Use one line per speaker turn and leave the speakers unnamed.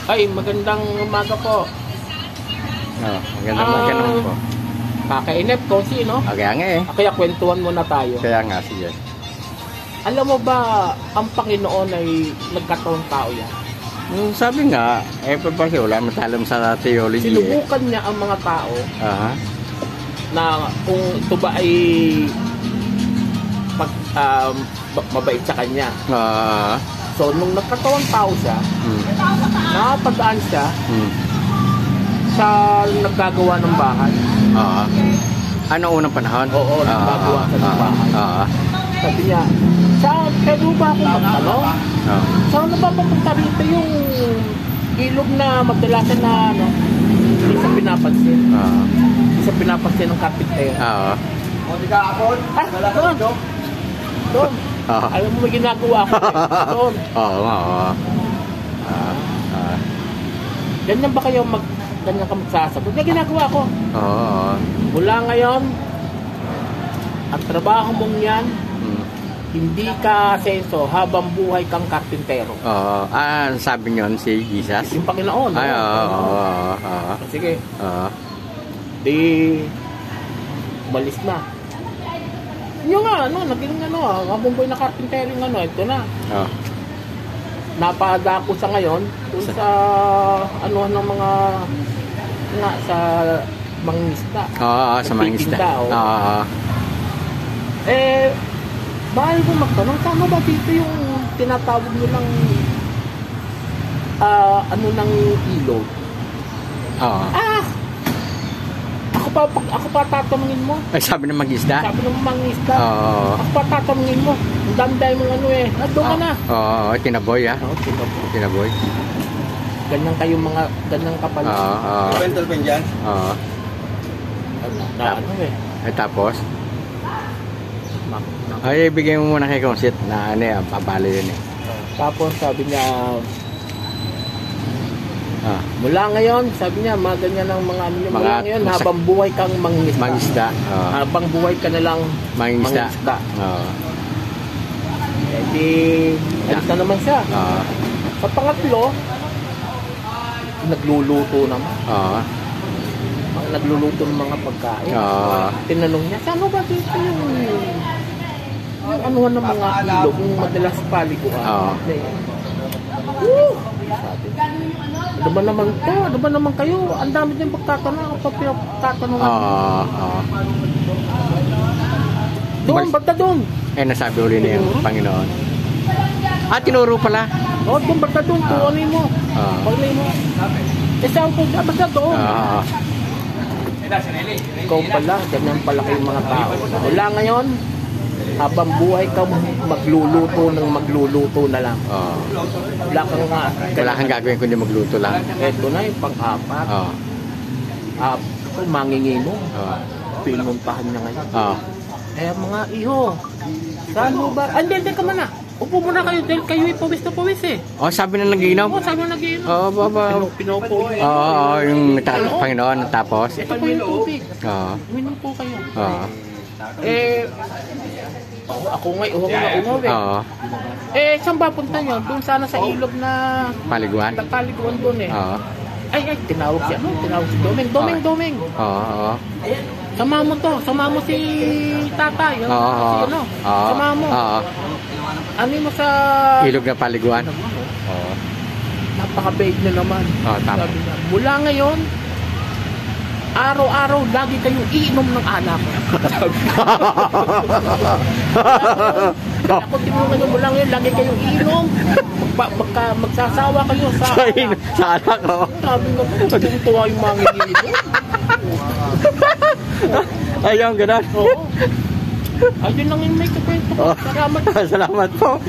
Ay, magandang umaga po.
Oh, magandang umaga naman po.
Kakainip ko, sino?
Okay nga eh.
Kaya kwentuhan muna tayo.
Kaya nga, sige.
Alam mo ba, ang Panginoon ay nagkataong tao yan?
Sabi nga, pa wala masalam sa theology
Sinubukan niya ang mga tao na kung ito ba ay mabait sa kanya. So, nung nagkatawang tao siya, nakapagdaan siya sa naggagawa ng bahay.
Ano unang panahon?
Oo, naggagawa sa ng bahay. Sabi niya, pwede ba ako magtanong? Saan napapapunta rito yung ilog na magdalasan na hindi sa pinapansin? Hindi sa pinapansin ng kapitero. Doon. Alam mo, may ginagawa ako. Doon. Ganyan ba kayo ganyan ka magsasagot? May ginagawa ko. Mula ngayon, ang trabaho mong yan, hindi ka asenso habang buhay kang karpintero.
Sabi nyon si Jesus?
Yung Panginoon. Sige. Di, balis na. Yung naging habang buhay na karpintero yung ito na. Napadako sa ngayon dun sa ng mga sa mangingisda.
Sa mangingisda.
Bahay ko magtanong, tama ba dito yung tinatawag nilang ng ilog? Ako pa tatanungin mo.
Ay, sabi ng mangingisda?
Sabi ng mangingisda. Ako pa tatanungin mo. Ang dami-dami mong doon ka na.
Tinaboy Tinaboy.
Ganyan kayo ganyan kapal.
Kwentol pa dyan?
Tapos? Ay, bigay mo muna kay Consit na pabalo yun eh.
Tapos sabi niya, mula ngayon, sabi niya, ganyan ang mga mula ngayon, habang buhay kang mangingisda. Habang buhay ka na lang mangingisda. Di, alis na naman siya. Sa pangatlo, nagluluto naman. Nagluluto ng mga pagkain. Tinanong niya, saan ba dito yung anuhan ng mga ilog, yung madalas paliguan? Sabi, ano ba naman kayo? Ang dami din pagtatanong. Ako pa pinagtatanong. Doon, basta doon.
Nasabi uli niya yung Panginoon. Tinuro pala.
Doon, basta doon. Tuwanin mo. Paglayin mo. Saan po, basta doon. Ikaw pala, ganyan pala kayong mga tao. Wala ngayon, habang buhay ka magluluto na lang.
Wala kang gagawin kundi magluto lang.
Ito na yung pang-apat. Mangingino. Pinuntahan niya ngayon. Mga iho, saan mo ba? Hindi ka man na. Upo muna kayo dahil kayo pawis na pawis eh.
Sabi na nagiinom?
Sabi na nagiinom. Pinopo.
Yung Panginoon tapos?
Ito po yung tubig. Uminom po kayo. Ako nga, uhaw eh. Saan ba punta nyo? Doon sana sa ilog na
paliguan?
Paliguan doon eh. Ay, tinawag si Domeng. Sama mo si tatay. Sama mo. Ano mo sa
ilog na paliguan?
Napaka-bait na naman.
Tama.
Mula ngayon, araw-araw lagi kayong iinom ng alak. Ako tinulungan nyo mula ngayon, lagi kayong iinom. Magsasawa kayo sa
alak.
Sabi nga po, tuwa yung mga iinom.
Ayun, gano'n.
Ayun lang yung may kakwento. Salamat.
Salamat po.